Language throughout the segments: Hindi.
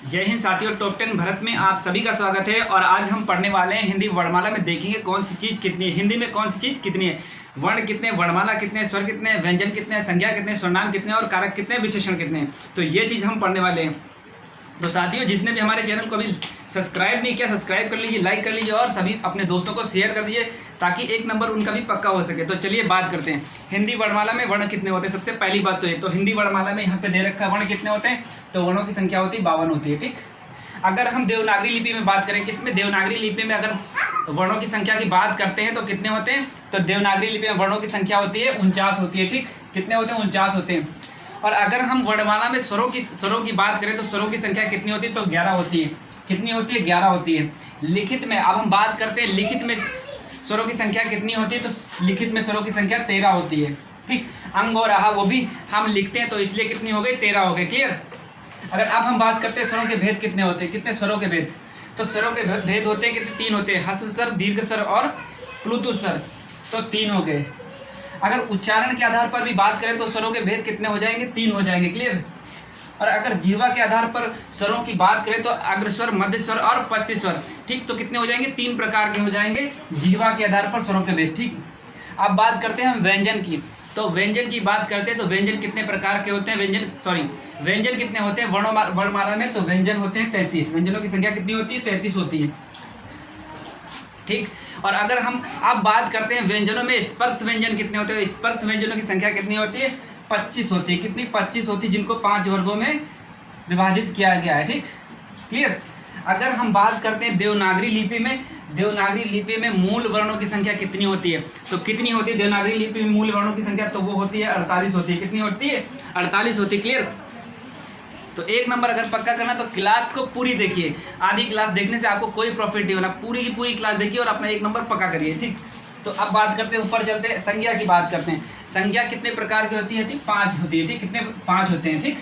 जय हिंद साथियों, टॉप 10 भारत में आप सभी का स्वागत है। और आज हम पढ़ने वाले हैं हिंदी वर्णमाला में। देखेंगे कौन सी चीज़ कितनी है, हिंदी में कौन सी चीज़ कितनी है, वर्ण कितने, वर्णमाला कितने, स्वर कितने, व्यंजन कितने, संज्ञा कितने, सर्वनाम कितने और कारक कितने, विशेषण कितने। तो ये चीज़ हम पढ़ने वाले हैं। तो साथियों, जिसने भी हमारे चैनल को अभी सब्सक्राइब नहीं किया, सब्सक्राइब कर लीजिए, लाइक कर लीजिए और सभी अपने दोस्तों को शेयर कर दीजिए ताकि एक नंबर उनका भी पक्का हो सके। तो चलिए बात करते हैं हिंदी वर्णमाला में वर्ण कितने होते हैं। सबसे पहली बात तो ये, तो हिंदी वर्णमाला में यहाँ पे दे रखा है वर्ण कितने होते हैं। तो वर्णों की संख्या होती है 52 होती है। ठीक, अगर हम देवनागरी लिपि में बात करें, किसमें, देवनागरी लिपि में अगर वर्णों की संख्या की बात करते हैं तो कितने होते हैं। तो देवनागरी लिपि में वर्णों की संख्या होती है 49 होती है। ठीक, कितने होते हैं, 49 होते हैं। और अगर हम वर्णमाला में स्वरों की बात करें तो स्वरों की संख्या कितनी होती है। तो 11 होती है। कितनी होती है, 11 होती है। लिखित में अब हम बात करते हैं, लिखित में स्वरों की संख्या कितनी होती है। तो लिखित में स्वरों की संख्या 13 होती है। ठीक, अंग और आहा वो भी हम लिखते हैं तो इसलिए कितनी हो गई, 13 हो गई। क्लियर। अगर अब हम बात करते हैं स्वरों के भेद कितने होते हैं, कितने स्वरों के भेद। तो स्वरों के भेद होते हैं कितने, 3 होते हैं, ह्रस्व स्वर, दीर्घ स्वर और प्लुत स्वर। तो 3 हो गए। अगर उच्चारण के आधार पर भी बात करें तो स्वरों के भेद कितने हो जाएंगे, 3 हो जाएंगे। क्लियर। और अगर जिह्वा के आधार पर स्वरों की बात करें तो अग्रस्वर, मध्य स्वर और पश्च स्वर। ठीक, तो कितने हो जाएंगे, 3 प्रकार के हो जाएंगे जिह्वा के आधार पर स्वरों के भेद। ठीक, अब बात करते हैं हम व्यंजन की। तो व्यंजन की बात करते हैं तो व्यंजन कितने प्रकार के होते हैं, व्यंजन कितने होते हैं वर्णमाला में। तो व्यंजन होते हैं 33। व्यंजनों की संख्या कितनी होती है, 33 होती है। ठीक, और अगर हम अब बात करते हैं व्यंजनों में स्पर्श व्यंजन कितने होते हैं। स्पर्श व्यंजनों की संख्या कितनी होती है, 25 होती है। कितनी, 25 होती है, जिनको 5 वर्गों में विभाजित किया गया है। ठीक, क्लियर। अगर हम बात करते हैं देवनागरी लिपि में, देवनागरी लिपि में मूल वर्णों की संख्या कितनी होती है। तो कितनी होती है देवनागरी लिपि में मूल वर्णों की संख्या, तो वो होती है 48 होती है। कितनी होती है, 48 होती है। क्लियर। तो एक नंबर अगर पक्का करना तो क्लास को पूरी देखिए। आधी क्लास देखने से आपको कोई प्रॉफिट नहीं होना, पूरी की पूरी क्लास देखिए और अपना एक नंबर पक्का करिए। ठीक, तो अब बात करते हैं, ऊपर चलते हैं, संज्ञा की बात करते हैं। संज्ञा कितने प्रकार की होती है, 5 होती है। ठीक, कितने, 5 होते हैं। ठीक,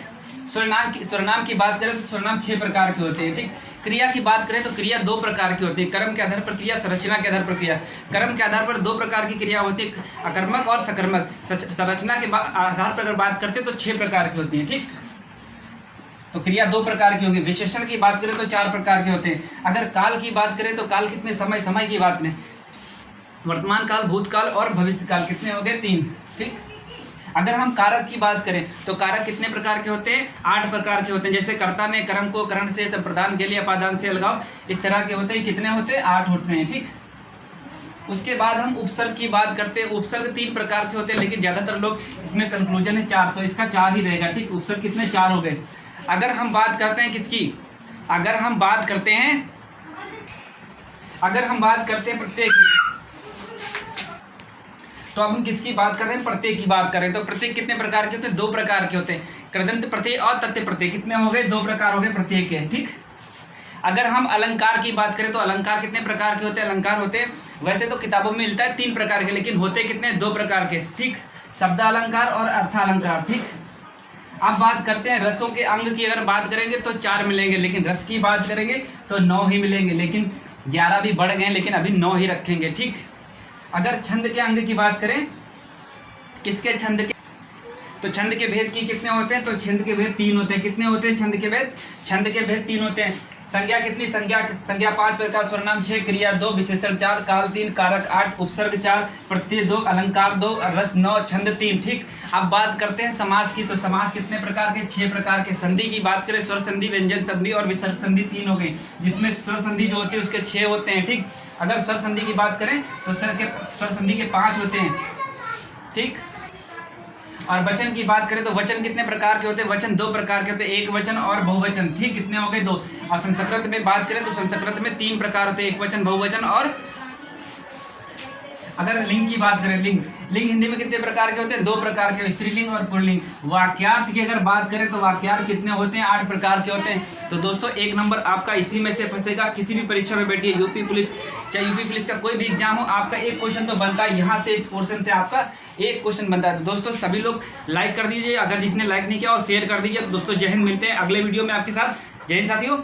सर्वनाम की बात करें तो सर्वनाम 6 प्रकार के होते हैं। ठीक, क्रिया की बात करें तो क्रिया 2 प्रकार की होती है, कर्म के आधार पर क्रिया, संरचना के आधार पर क्रिया। कर्म के आधार पर 2 प्रकार की क्रिया होती है, अकर्मक और सकर्मक। संरचना के आधार पर अगर बात करते हैं तो 6 प्रकार की होती है। ठीक, तो क्रिया 2 प्रकार की होगी। विशेषण की बात करें तो 4 प्रकार के होते हैं। अगर काल की बात करें तो काल कितने, समय की बात करें, वर्तमान काल, भूतकाल और भविष्य काल, कितने हो गए, 3। ठीक, अगर हम कारक की बात करें तो कारक कितने प्रकार के होते हैं, 8 प्रकार के होते हैं। जैसे कर्ता ने कर्म को करण से, संप्रदान के लिए अपादान से अलगाव, इस तरह के होते हैं। कितने होते हैं, 8 होते हैं। ठीक, उसके बाद हम उपसर्ग की बात करते हैं। उपसर्ग 3 प्रकार के होते हैं, लेकिन ज़्यादातर लोग इसमें कंक्लूजन है 4, तो इसका 4 ही रहेगा। ठीक, उपसर्ग कितने, 4 हो गए। अगर हम बात करते हैं किसकी, अगर हम बात करते हैं प्रत्येक की, तो अब हम किसकी बात कर रहे हैं, प्रत्यय की बात कर रहे हैं। तो प्रत्यय कितने प्रकार के होते हैं, 2 प्रकार के होते हैं, कृदंत प्रत्यय और तथ्य प्रत्यय। कितने हो गए, 2 प्रकार हो गए प्रत्यय के। ठीक, अगर हम अलंकार की बात करें तो अलंकार कितने प्रकार के होते हैं। अलंकार होते हैं, वैसे तो किताबों में मिलता है 3 प्रकार के, लेकिन होते कितने, 2 प्रकार के। ठीक, शब्दालंकार और अर्थालंकार। ठीक, अब बात करते हैं रसों के अंग की। अगर बात करेंगे तो 4 मिलेंगे, लेकिन रस की बात करेंगे तो 9 ही मिलेंगे, लेकिन 11 भी बढ़ गए, लेकिन अभी 9 ही रखेंगे। ठीक, अगर छंद के अंग की बात करें, किसके, छंद के, तो छंद के भेद की कितने होते हैं। तो छंद के भेद 3 होते हैं। कितने होते हैं छंद के भेद, छंद के भेद 3 होते हैं। संज्ञा कितनी, संज्ञा 5 प्रकार, सर्वनाम 6, क्रिया 2, विशेषण 4, काल 3, कारक 8, उपसर्ग 4, प्रत्यय 2, अलंकार 2, रस 9, छंद 3। ठीक, अब बात करते हैं समास की। तो समास कितने प्रकार के, 6 प्रकार के। संधि की बात करें, स्वर संधि, व्यंजन संधि और विसर्ग संधि 3 हो गई, जिसमें स्वर संधि जो होती है उसके 6 होते हैं। ठीक, अगर स्वर संधि की बात करें तो स्वर संधि के 5 होते हैं। ठीक, और वचन की बात करें तो वचन कितने प्रकार के होते हैं। वचन 2 प्रकार के होते हैं, एक वचन और बहुवचन। ठीक, कितने हो गए, 2। और संस्कृत में बात करें तो संस्कृत में 3 प्रकार होते हैं, एक वचन, बहुवचन और, अगर लिंग की बात करें, लिंग हिंदी में कितने प्रकार के होते हैं, 2 प्रकार के, स्त्रीलिंग और पुल्लिंग। वाक्यार्थ की अगर बात करें तो वाक्यार्थ कितने होते हैं, 8 प्रकार के होते हैं। तो दोस्तों एक नंबर आपका इसी में से फंसेगा। किसी भी परीक्षा में बैठिए, यूपी पुलिस, चाहे यूपी पुलिस का कोई भी एग्जाम हो, आपका एक क्वेश्चन तो बनता है, यहाँ से इस पोर्शन से आपका एक क्वेश्चन बनता है। तो दोस्तों सभी लोग लाइक कर दीजिए, अगर जिसने लाइक नहीं किया, और शेयर कर दीजिए। तो दोस्तों जय हिंद, मिलते हैं अगले वीडियो में आपके साथ। जय हिंद साथियों।